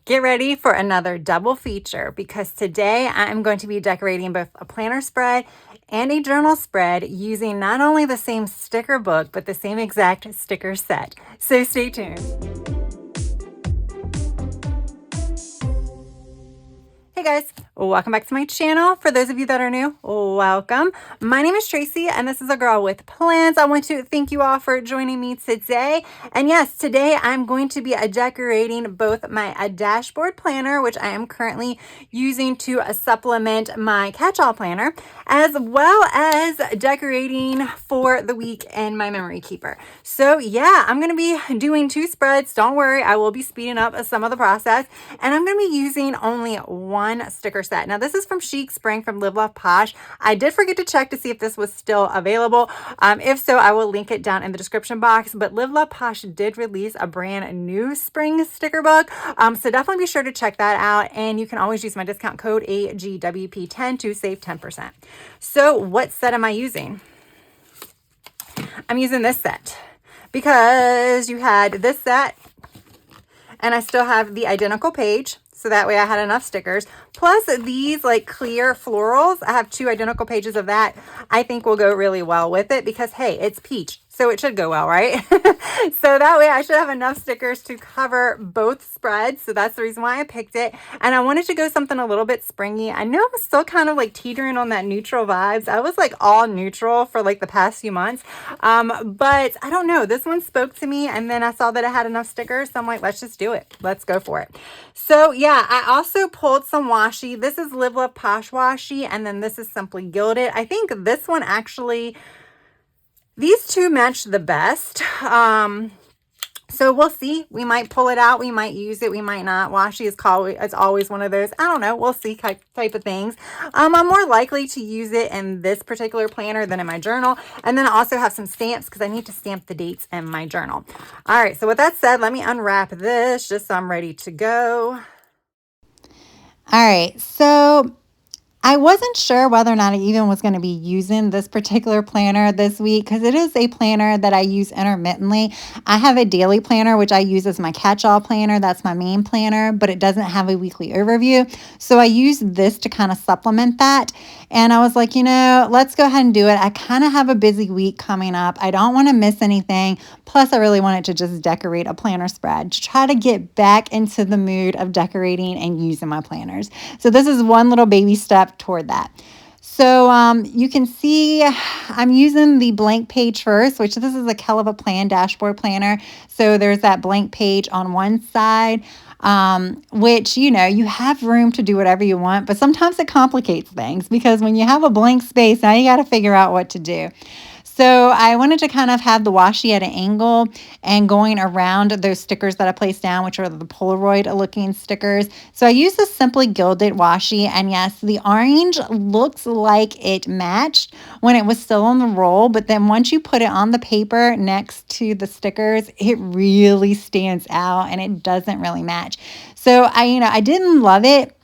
Get ready for another double feature because today I'm going to be decorating both a planner spread and a journal spread using not only the same sticker book, but the same exact sticker set. So stay tuned. Hey guys, welcome back to my channel. For those of you that are new, welcome. My name is Tracy and this is a girl with plans. I want to thank you all for joining me today. And yes, today I'm going to be decorating both my dashboard planner, which I am currently using to supplement my catch-all planner, as well as decorating for the week in my memory keeper. So yeah, I'm going to be doing two spreads. Don't worry, I will be speeding up some of the process, and I'm going to be using only one sticker set. Now this is from Chic Spring from LiveLovePosh. I did forget to check to see if this was still available. If so, I will link it down in the description box. But LiveLovePosh did release a brand new spring sticker book. So definitely be sure to check that out. And you can always use my discount code AGWP10 to save 10%. So what set am I using? I'm using this set because you had this set and I still have the identical page. So that way I had enough stickers. Plus these like clear florals. I have two identical pages of that. I think will go really well with it because, hey, it's peach. So it should go well, right? So that way I should have enough stickers to cover both spreads. So that's the reason why I picked it. And I wanted to go something a little bit springy. I know I'm still kind of like teetering on that neutral vibes. I was like all neutral for like the past few months. But I don't know. This one spoke to me and then I saw that I had enough stickers. So I'm like, let's just do it. Let's go for it. So yeah, I also pulled some washi. This is LiveLovePosh washi. And then this is Simply Gilded. I think this one actually... these two match the best. So we'll see. We might pull it out. We might use it. We might not. Washi is it's always one of those, I don't know, we'll see type of things. I'm more likely to use it in this particular planner than in my journal. And then I also have some stamps because I need to stamp the dates in my journal. All right. So with that said, let me unwrap this just so I'm ready to go. All right. So I wasn't sure whether or not I even was going to be using this particular planner this week because it is a planner that I use intermittently. I have a daily planner, which I use as my catch-all planner. That's my main planner, but it doesn't have a weekly overview. So I use this to kind of supplement that. And I was like, you know, let's go ahead and do it. I kind of have a busy week coming up. I don't want to miss anything. Plus, I really wanted to just decorate a planner spread to try to get back into the mood of decorating and using my planners. So this is one little baby step toward that. So you can see I'm using the blank page first, which this is a Hell of a Plan dashboard planner. So there's that blank page on one side, which, you know, you have room to do whatever you want, but sometimes it complicates things because when you have a blank space, now you got to figure out what to do. So I wanted to kind of have the washi at an angle and going around those stickers that I placed down, which are the Polaroid looking stickers. So I used the Simply Gilded washi, and yes, the orange looks like it matched when it was still on the roll, but then once you put it on the paper next to the stickers, it really stands out and it doesn't really match. So I didn't love it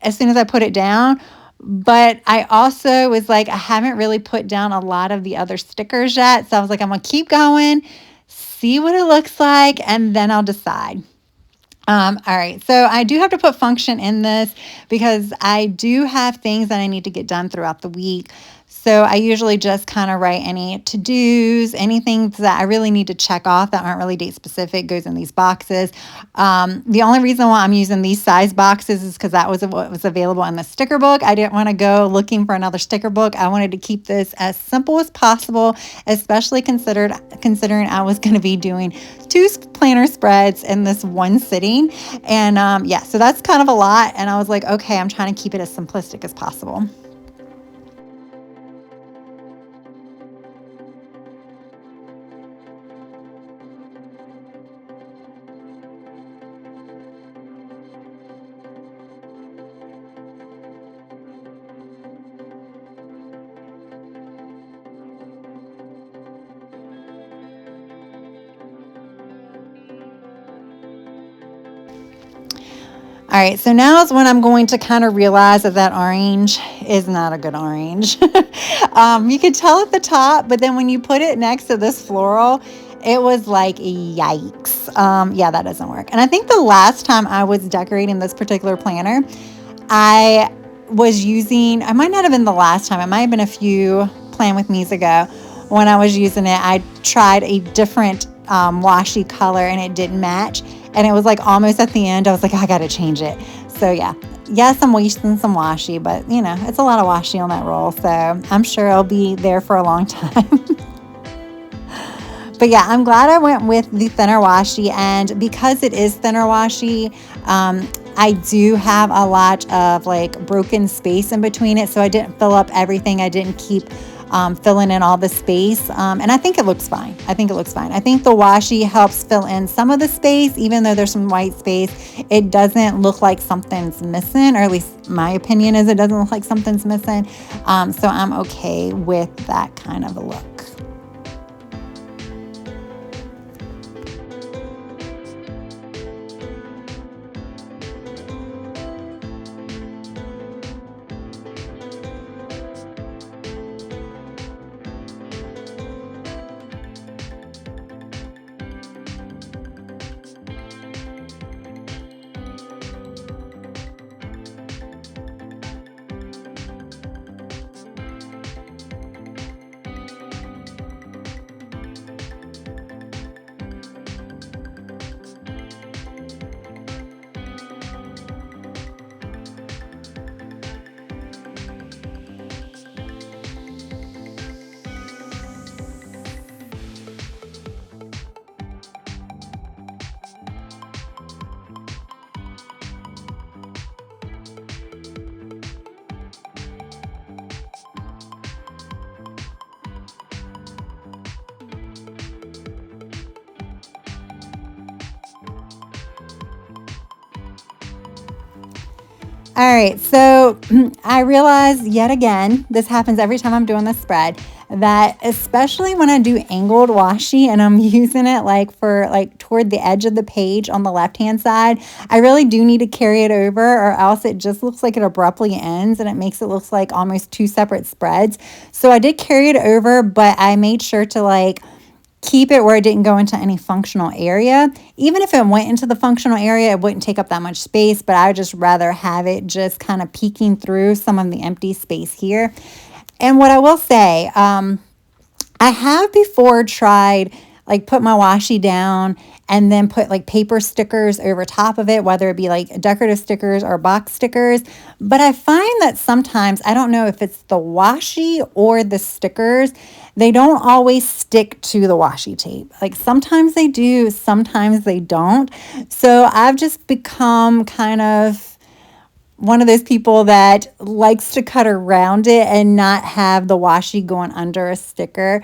as soon as I put it down. But I also was like, I haven't really put down a lot of the other stickers yet. So I was like, I'm going to keep going, see what it looks like, and then I'll decide. All right. So I do have to put function in this because I do have things that I need to get done throughout the week. So I usually just kind of write any to-dos, anything that I really need to check off that aren't really date specific goes in these boxes. The only reason why I'm using these size boxes is because that was what was available in the sticker book. I didn't want to go looking for another sticker book. I wanted to keep this as simple as possible, especially considering I was going to be doing two planner spreads in this one sitting. And yeah, so that's kind of a lot. And I was like, okay, I'm trying to keep it as simplistic as possible. All right, so now is when I'm going to kind of realize that orange is not a good orange. You can tell at the top, but then when you put it next to this floral, it was like, yikes. Yeah, that doesn't work. And I think the last time I was decorating this particular planner, I was using, I might not have been the last time, it might have been a few Plan With Me's ago when I was using it. I tried a different washi color and it didn't match. And it was like almost at the end, I was like, I got to change it. So yeah, yes, I'm wasting some washi, but you know, it's a lot of washi on that roll. So I'm sure it'll be there for a long time. But yeah, I'm glad I went with the thinner washi, and because it is thinner washi, I do have a lot of like broken space in between it, so I didn't fill up everything. I didn't keep filling in all the space, and I think it looks fine. I think the washi helps fill in some of the space, even though there's some white space. It doesn't look like something's missing, or at least my opinion is it doesn't look like something's missing. So I'm okay with that kind of a look. All right, so I realize yet again, this happens every time I'm doing this spread, that especially when I do angled washi and I'm using it like for like toward the edge of the page on the left-hand side, I really do need to carry it over, or else it just looks like it abruptly ends and it makes it look like almost two separate spreads. So I did carry it over, but I made sure to like keep it where it didn't go into any functional area. Even if it went into the functional area, it wouldn't take up that much space, but I would just rather have it just kind of peeking through some of the empty space here. And what I will say, I have before tried like put my washi down and then put like paper stickers over top of it, whether it be like decorative stickers or box stickers. But I find that sometimes, I don't know if it's the washi or the stickers, they don't always stick to the washi tape. Like sometimes they do, sometimes they don't. So I've just become kind of one of those people that likes to cut around it and not have the washi going under a sticker,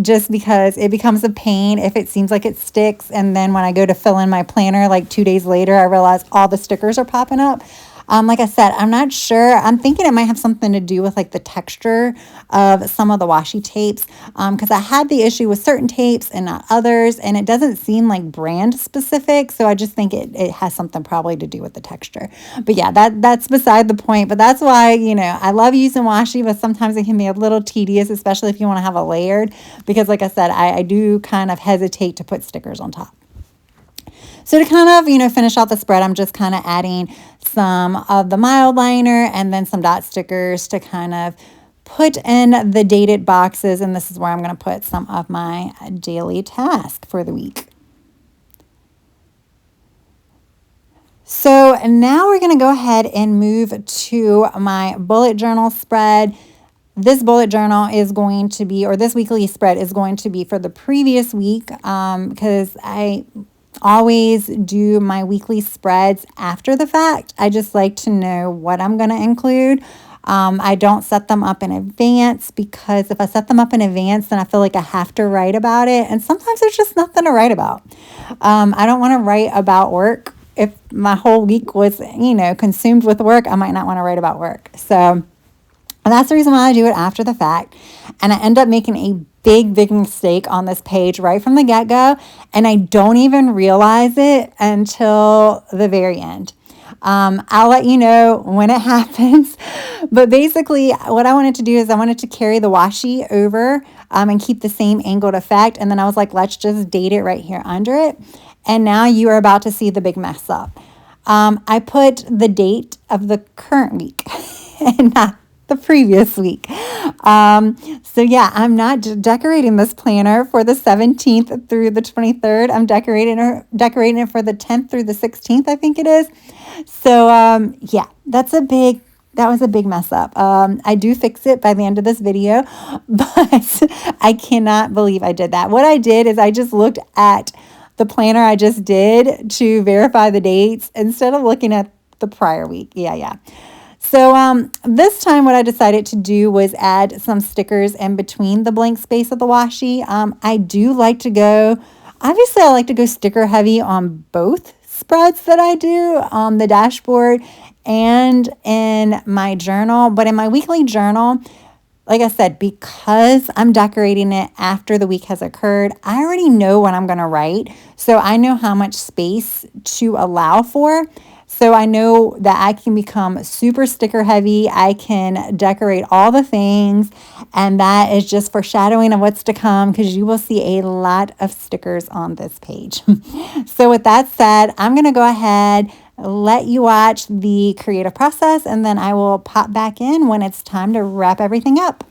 just because it becomes a pain if it seems like it sticks. And then when I go to fill in my planner like 2 days later, I realize all the stickers are popping up. Like I said, I'm not sure. I'm thinking it might have something to do with like the texture of some of the washi tapes, because I had the issue with certain tapes and not others, and it doesn't seem like brand specific. So I just think it has something probably to do with the texture. But yeah, that's beside the point. But that's why, you know, I love using washi, but sometimes it can be a little tedious, especially if you want to have a layered, because like I said, I do kind of hesitate to put stickers on top. So to kind of, you know, finish off the spread, I'm just kind of adding some of the mild liner and then some dot stickers to kind of put in the dated boxes. And this is where I'm going to put some of my daily task for the week. So now we're going to go ahead and move to my bullet journal spread. This bullet journal is going to be, or this weekly spread is going to be for the previous week, because I always do my weekly spreads after the fact. I just like to know what I'm going to include. I don't set them up in advance, because if I set them up in advance, then I feel like I have to write about it. And sometimes there's just nothing to write about. I don't want to write about work. If my whole week was, you know, consumed with work, I might not want to write about work. So that's the reason why I do it after the fact. And I end up making a big mistake on this page right from the get-go, and I don't even realize it until the very end. I'll let you know when it happens. But basically what I wanted to do is I wanted to carry the washi over and keep the same angled effect. And then I was like, let's just date it right here under it. And now you are about to see the big mess up. I put the date of the current week and not the previous week. So yeah, I'm not decorating this planner for the 17th through the 23rd. I'm decorating it for the 10th through the 16th, I think it is. So yeah, that was a big mess up. I do fix it by the end of this video, but I cannot believe I did that. What I did is I just looked at the planner I just did to verify the dates instead of looking at the prior week. Yeah. So this time what I decided to do was add some stickers in between the blank space of the washi. I do like to go, obviously I like to go sticker heavy on both spreads that I do on the dashboard and in my journal. But in my weekly journal, like I said, because I'm decorating it after the week has occurred, I already know what I'm going to write. So I know how much space to allow for. So I know that I can become super sticker heavy. I can decorate all the things. And that is just foreshadowing of what's to come, because you will see a lot of stickers on this page. So with that said, I'm going to go ahead, let you watch the creative process, and then I will pop back in when it's time to wrap everything up.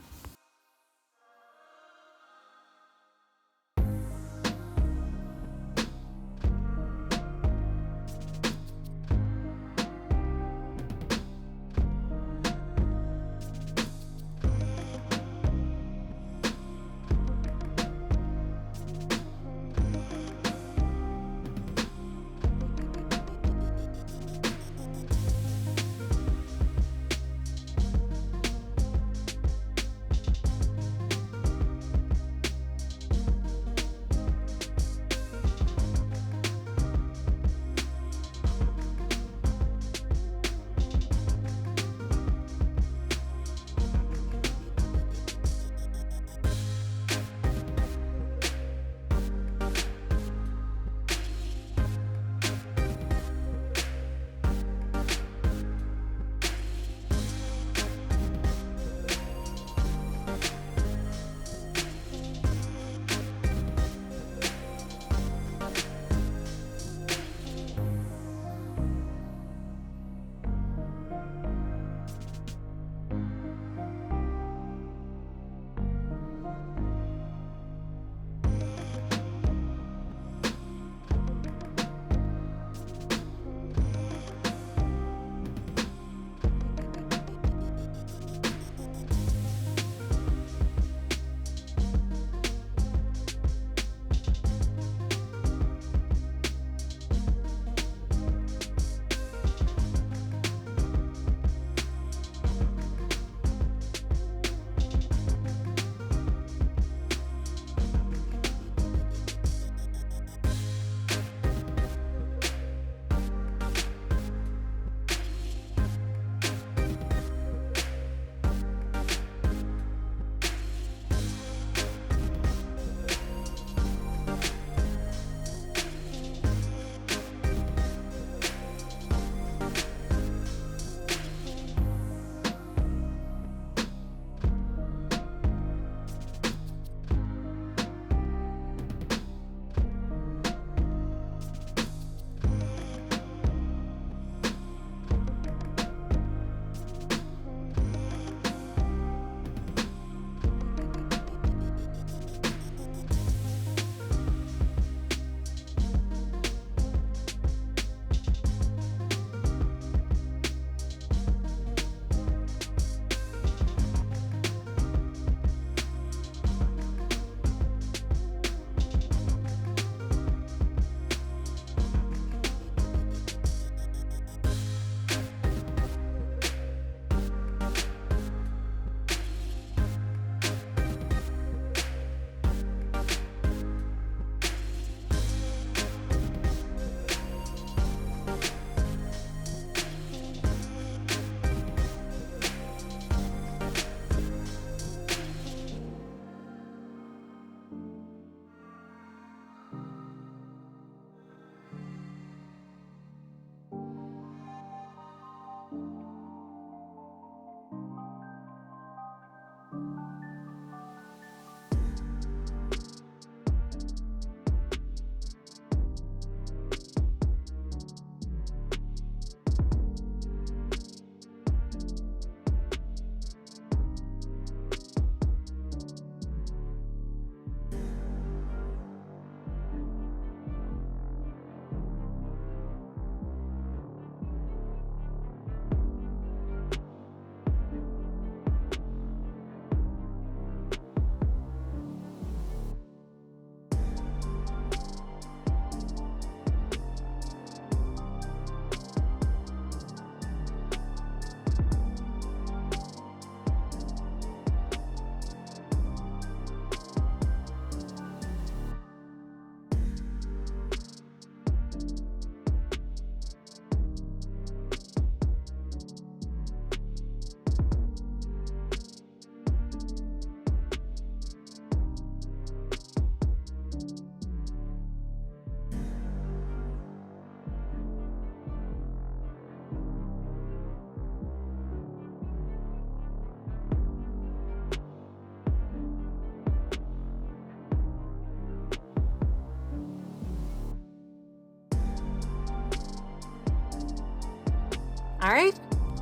All right,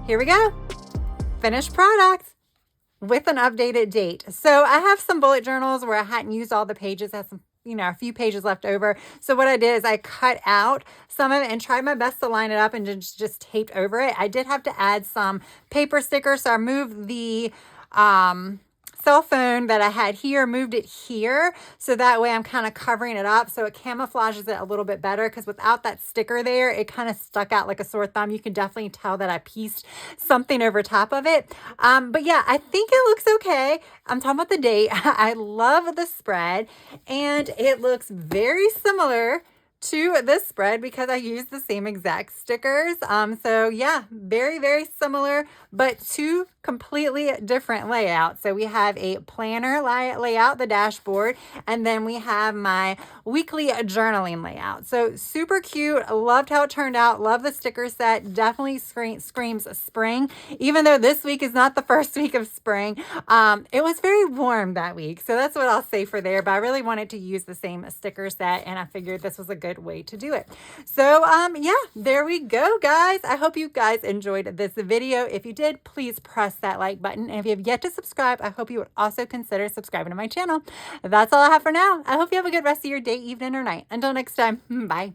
here we go. Finished product with an updated date. So I have some bullet journals where I hadn't used all the pages, had some, a few pages left over. So what I did is I cut out some of it and tried my best to line it up and just taped over it. I did have to add some paper stickers. So I moved the cell phone that I had here, moved it here. So that way I'm kind of covering it up. So it camouflages it a little bit better, because without that sticker there, it kind of stuck out like a sore thumb. You can definitely tell that I pieced something over top of it. But yeah, I think it looks okay. I'm talking about the date. I love the spread, and it looks very similar to this spread because I use the same exact stickers. So yeah, very, very similar, but two completely different layouts. So we have a planner layout, the dashboard, and then we have my weekly journaling layout. So super cute. Loved how it turned out. Love the sticker set. Definitely screams spring, even though this week is not the first week of spring. It was very warm that week. So that's what I'll say for there, but I really wanted to use the same sticker set, and I figured this was a good way to do it. So yeah, there we go, guys. I hope you guys enjoyed this video. If you did, please press that like button. And if you have yet to subscribe, I hope you would also consider subscribing to my channel. That's all I have for now. I hope you have a good rest of your day, evening, or night. Until next time, bye.